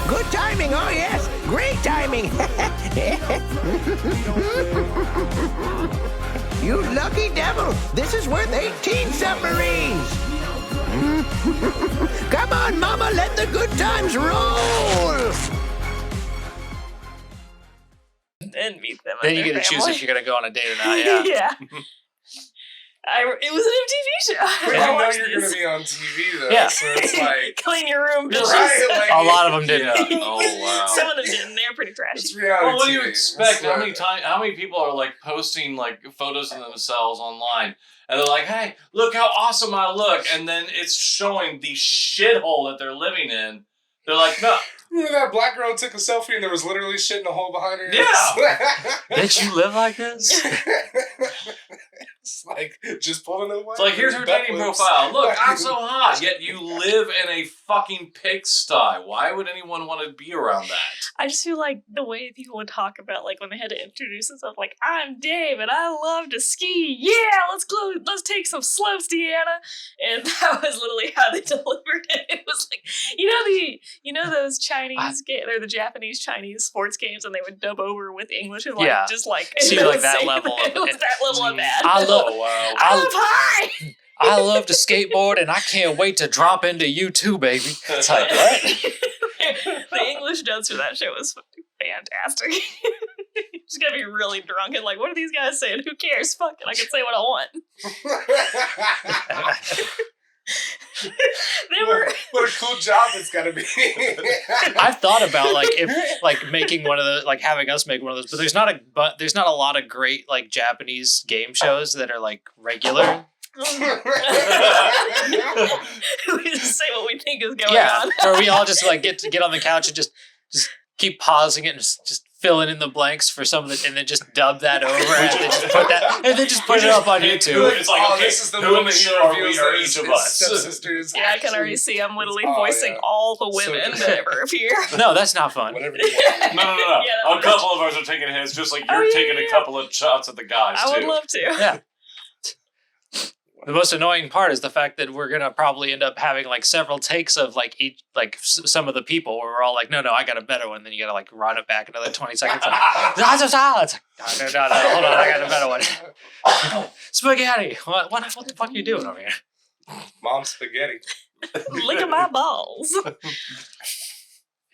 Good timing, oh yes. Great timing. You lucky devil. This is worth 18 submarines. Come on, Mama, let the good times roll. And meet them. Then you get to choose if you're going to go on a date or not, yeah. Yeah. It was an MTV show. But you know you're going to be on TV, though. Yeah. So it's like... Clean your room, bitches. Right, like, A lot of them didn't. Yeah. Oh, wow. Some of them didn't. They were pretty trashy. It's reality Well, what do you TV. expect? It's How many people are like posting like photos of themselves online, and they're like, "Hey, look how awesome I look," and then it's showing the shithole that they're living in. They're like, "No, Remember that black girl took a selfie and there was literally shit in a hole behind her? Yeah. Did you live like this? It's like, just pulling it away. it's like here's her dating profile. Look, I'm so hot, yet you live in a fucking pigsty. Why would anyone want to be around that?" I just feel like the way people would talk about, like, when they had to introduce themselves, like, I'm Dave and I love to ski. Yeah, let's take some slopes, Deanna. And that was literally how they delivered it. It was like, you know those Chinese or the Japanese Chinese sports games, and they would dub over with English and like just like seems like that level it was that level of bad. I love I love high. I love to skateboard and I can't wait to drop into you too, baby. It's like, what? The English dubs for that show was fantastic. You just gotta be really drunk and like, what are these guys saying? Who cares? Fuck it, I can say what I want. They were. What a cool job it's gotta be. I've thought about making one of those, like having us make one of those, but there's not a lot of great like Japanese game shows that are like regular. We just say what we think is going on. Where we all just like get on the couch and just keep pausing it and just filling in the blanks for some of it, and then just dub that over and then just put it up on YouTube. It's like, okay, this is the who in woman the who show reveals are that each of his us? stepsisters. Yeah, I can already see I'm literally Oh, voicing yeah. all the women So- that ever appear. No, that's not fun. Whatever you want. No. Yeah, A couple of us are taking hits, just like you're Oh, yeah, taking yeah. a couple of shots at the guys, I too. would love to. Yeah. The most annoying part is the fact that we're gonna probably end up having like several takes of like each some of the people where we're all like, no, I got a better one. Then you gotta like run it back another 20 seconds. It's like, no, hold on, I got a better one. Spaghetti. What the fuck are you doing over here? Mom spaghetti. Look at my balls.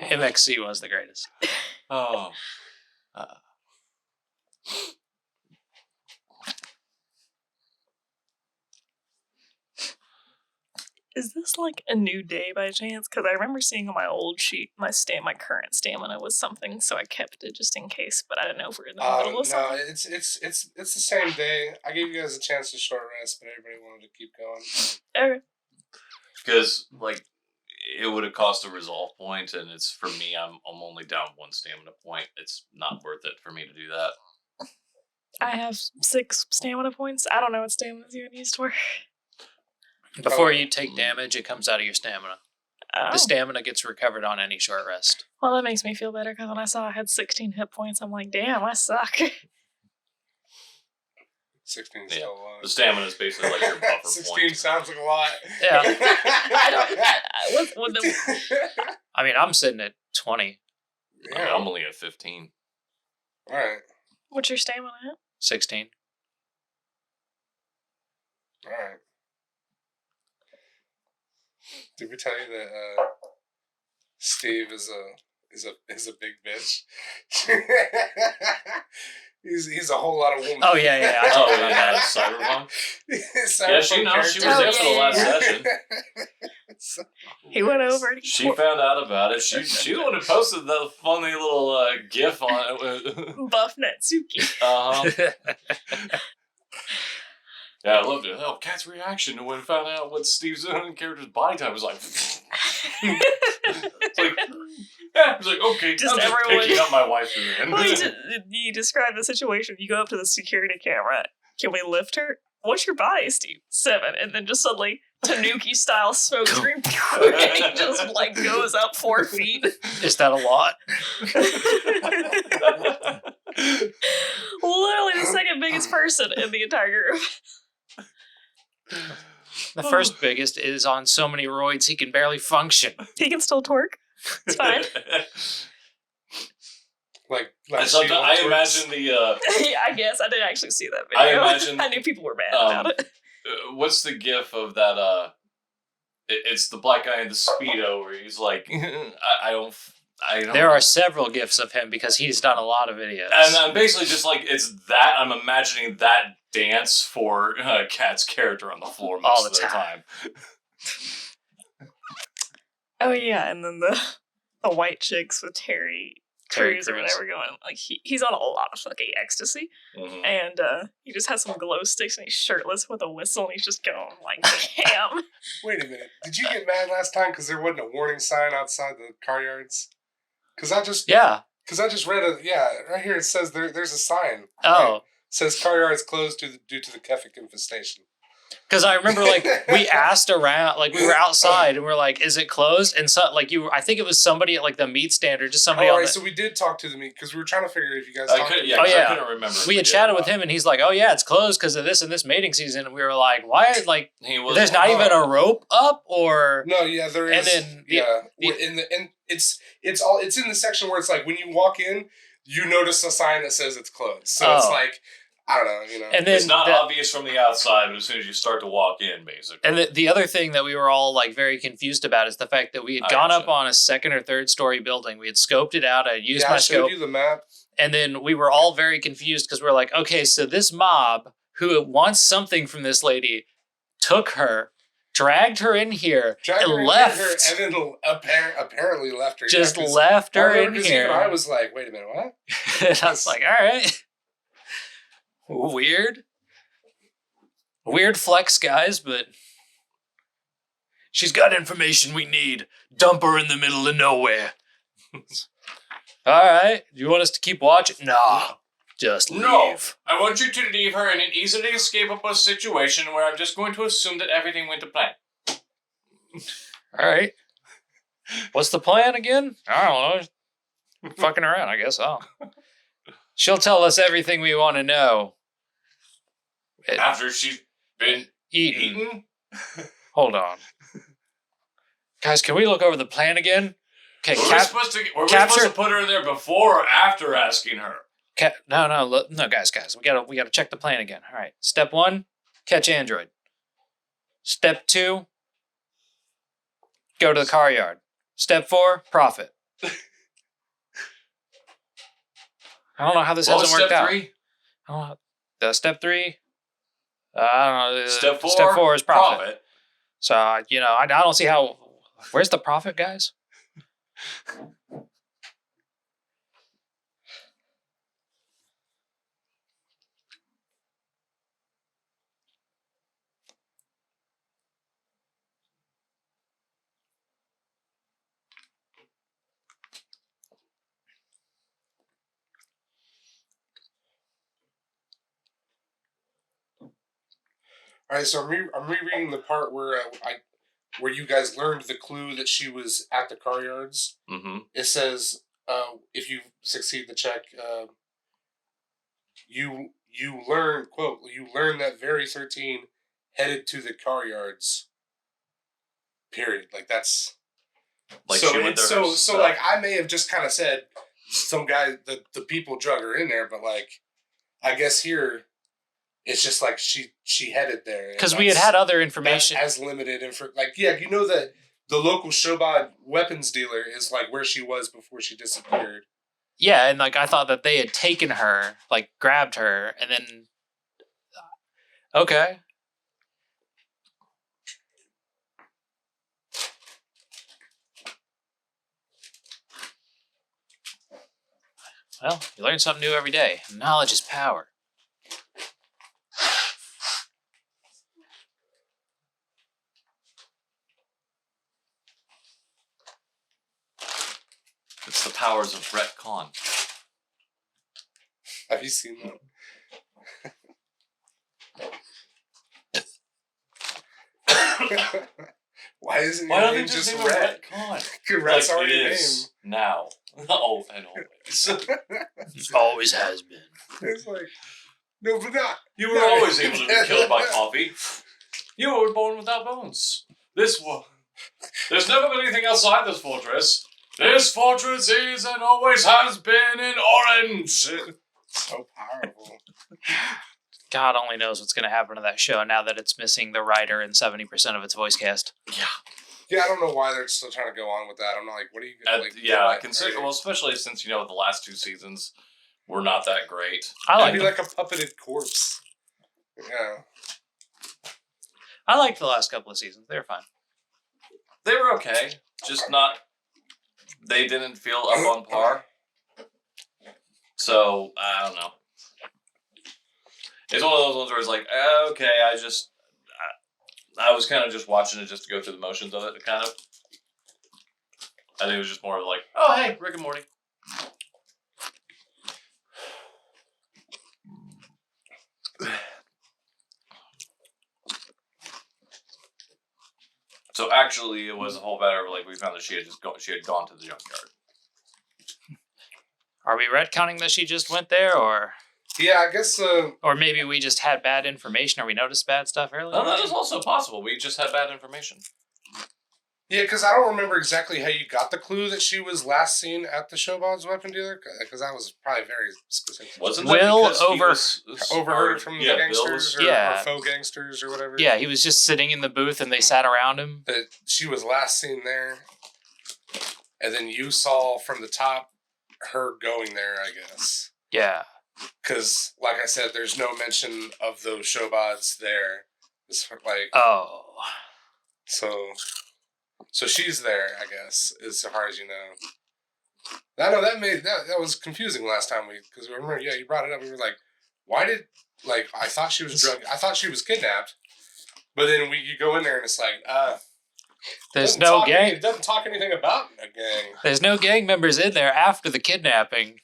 MXC was the greatest. Oh. Is this like a new day by chance? Because I remember seeing on my old sheet my current stamina was something, so I kept it just in case. But I don't know if we're in the middle of something. No, it's the same day. I gave you guys a chance to short rest, but everybody wanted to keep going. Okay. Because, like, it would have cost a resolve point, and it's, for me, I'm only down one stamina point. It's not worth it for me to do that. I have 6 stamina points. I don't know what stamina's even used for. Before you take damage, it comes out of your stamina. Oh. The stamina gets recovered on any short rest. Well, that makes me feel better because when I saw I had 16 hit points, I'm like, damn, I suck. 16 Yeah. still a lot. The stamina is basically like your buffer 16 point. sounds like a lot. Yeah. I mean, I'm sitting at 20, Yeah. I'm only at 15. Alright. What's your stamina at? 16. Alright. Did we tell you that Steve is a big bitch? he's a whole lot of woman. Oh, yeah. I Oh, told you about yeah, that. Cyberpunk? Cyberpunk Yeah, she knows. She was character. there for the last session. He went over and She found out about it. She's the one who posted the funny little GIF on it. Buff Natsuki. Uh-huh. Yeah, I loved it. Oh, Kat's reaction when we found out what Steve's character's body type was like. It's like, yeah, it's like, okay, Just I'm just everyone- picking up my wife again. Well, you describe the situation. You go up to the security camera. Can we lift her? What's your body, Steve? 7. And then just suddenly, Tanuki style smoke screen. And he just like goes up 4 feet. Is that a lot? Literally the second biggest person in the entire group. The first biggest is on so many roids he can barely function. He can still twerk. It's fine. Like I imagine the. Yeah, I guess I didn't actually see that I video. imagine- I knew people were mad about it. What's the gif of that? It's the black guy in the Speedo where he's like, I don't. There are several gifs of him because he's done a lot of videos. And I'm basically just like, it's that. I'm imagining that dance for Kat's character on the floor most All the of the time. Oh yeah, and then the white chicks with Terry Crews or whatever going. Like he's on a lot of fucking ecstasy, Mhm. and he just has some glow sticks and he's shirtless with a whistle and he's just going like ham. Wait a minute. Did you get mad last time because there wasn't a warning sign outside the car yards? Because I just read right here it says there's a sign. Oh. It says car yards closed due to the Kefik infestation. Because I remember, like, we asked around, like, we were outside and we're like, is it closed? And so, like, I think it was somebody at, like, the meat stand or just somebody So we did talk to the meat because we were trying to figure if you guys talked to them. I couldn't remember. We had chatted with him and he's like, oh, yeah, it's closed because of this and this mating season. And we were like, why? Like, there's not even a rope up or. No, yeah, there is. And then, it's in the section where it's like when you walk in, you notice a sign that says it's closed. So it's like, I don't know, And then it's not obvious from the outside, but as soon as you start to walk in, basically. And the other thing that we were all like very confused about is the fact that we had gone up on a second or third story building. We had scoped it out. I used my scope. I showed you the map. And then we were all very confused because we're like, okay, so this mob who wants something from this lady took her, dragged her in here, and left. And then apparently left her. Just left her in here. I was like, wait a minute, what? And I was like, all right. Weird flex, guys, but she's got information we need. Dump her in the middle of nowhere. All right. Do you want us to keep watching? Nah. Just leave. No, I want you to leave her in an easily escapable situation where I'm just going to assume that everything went to plan. All right. What's the plan again? I don't know. Fucking around, I guess. She'll tell us everything we want to know. After she's been eaten. Hold on. Guys, can we look over the plan again? Okay, were we supposed to put her in there before or after asking her? No, guys. We gotta check the plan again. All right. Step 1, catch Android. Step 2, go to the car yard. Step 4, profit. I don't know how this hasn't worked out. Step 3? I don't know. Step 3, I don't know. Step 4 is profit. So, I don't see how. Where's the profit, guys? All right, so I'm rereading the part where you guys learned the clue that she was at the car yards. Mm-hmm. It says if you succeed the check, you learn that very 13 headed to the car yards. Period. Like that's like so. She went there So like I may have just kind of said some guy the people drug her in there, but like I guess here. It's just like she headed there. Because we had other information. As limited info. Like, yeah, you know that the local Shobad weapons dealer is like where she was before she disappeared. Yeah, and like I thought that they had taken her, like grabbed her, and then... Okay. Well, you learn something new every day. Knowledge is power. It's the powers of Brett Kahn. Have you seen that? Why isn't your name just Red? Red's already a name. Now. Oh, and always. Always has been. It's like, no, but not. You were always able to be killed by coffee. You were born without bones. There's never been anything outside this fortress. This fortress is and always has been in orange. So powerful. God only knows what's going to happen to that show now that it's missing the writer and 70% of its voice cast. Yeah, I don't know why they're still trying to go on with that. I'm not like, what are you going to Yeah, well, especially since, the last 2 seasons were not that great. It'd be like a puppeted corpse. Yeah. I liked the last couple of seasons. They were fine. They were okay. Just not... They didn't feel up on par. So, I don't know. It's one of those ones where it's like, okay, I was kind of just watching it just to go through the motions of it, kind of. I think it was just more like, oh, hey, Rick and Morty. So actually, it was a whole matter of like we found that she had gone to the junkyard. Are we retconning that she just went there, or? Yeah, I guess. Or maybe we just had bad information, or we noticed bad stuff earlier. No, that is also possible. We just had bad information. Yeah, because I don't remember exactly how you got the clue that she was last seen at the Showbod's weapon dealer, because that was probably very specific. Wasn't Will that overheard from the gangsters or faux gangsters or whatever? Yeah, he was just sitting in the booth and they sat around him. That she was last seen there, and then you saw from the top her going there, I guess. Yeah. Because, like I said, there's no mention of those Showbods there. It's like, oh. So she's there, I guess, as far as you know. I know that was confusing last time because remember, yeah, you brought it up. We were like, why did I thought she was drugged. I thought she was kidnapped, but then you go in there and it's like, there's no gang. It doesn't talk anything about a gang. There's no gang members in there after the kidnapping.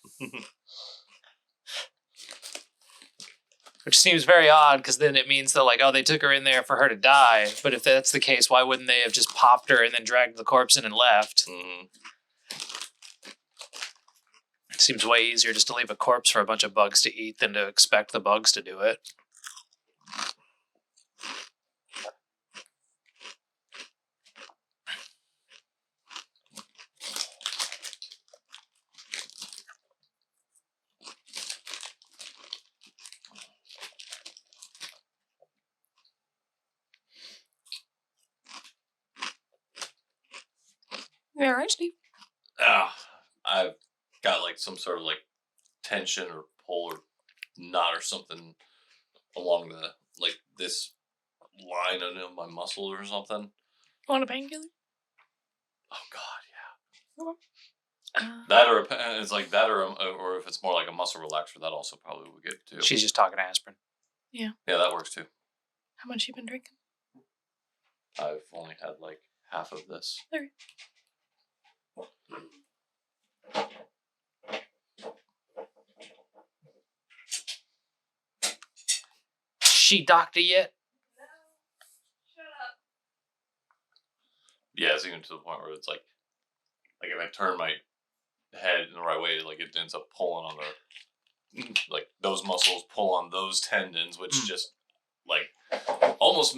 Which seems very odd, because then it means that, like, oh, they took her in there for her to die. But if that's the case, why wouldn't they have just popped her and then dragged the corpse in and left? Mm-hmm. It seems way easier just to leave a corpse for a bunch of bugs to eat than to expect the bugs to do it. Yeah, right, Steve. I've got like some sort of like tension or pull or knot or something along the like this line of my muscle or something. Want a painkiller? Oh God, yeah. That or it's like that or if it's more like a muscle relaxer, that also probably would get too. She's just talking aspirin. Yeah. Yeah, that works too. How much you been drinking? I've only had like half of this. Okay. She doctor yet? No. Shut up. Yeah, it's even to the point where it's like if I turn my head in the right way, like it ends up pulling on the like those muscles pull on those tendons, which just like almost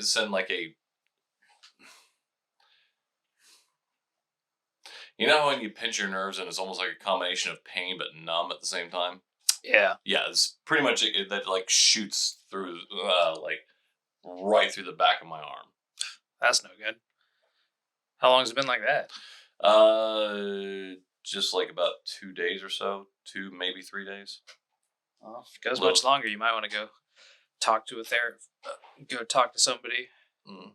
send like a. You know when you pinch your nerves and it's almost like a combination of pain but numb at the same time? Yeah. Yeah, it's pretty much that like shoots through like right through the back of my arm. That's no good. How long has it been like that? Just like about 2 days or so. 2, maybe 3 days. Well, if it goes much longer, you might want to go talk to a therapist. Go talk to somebody. Mm.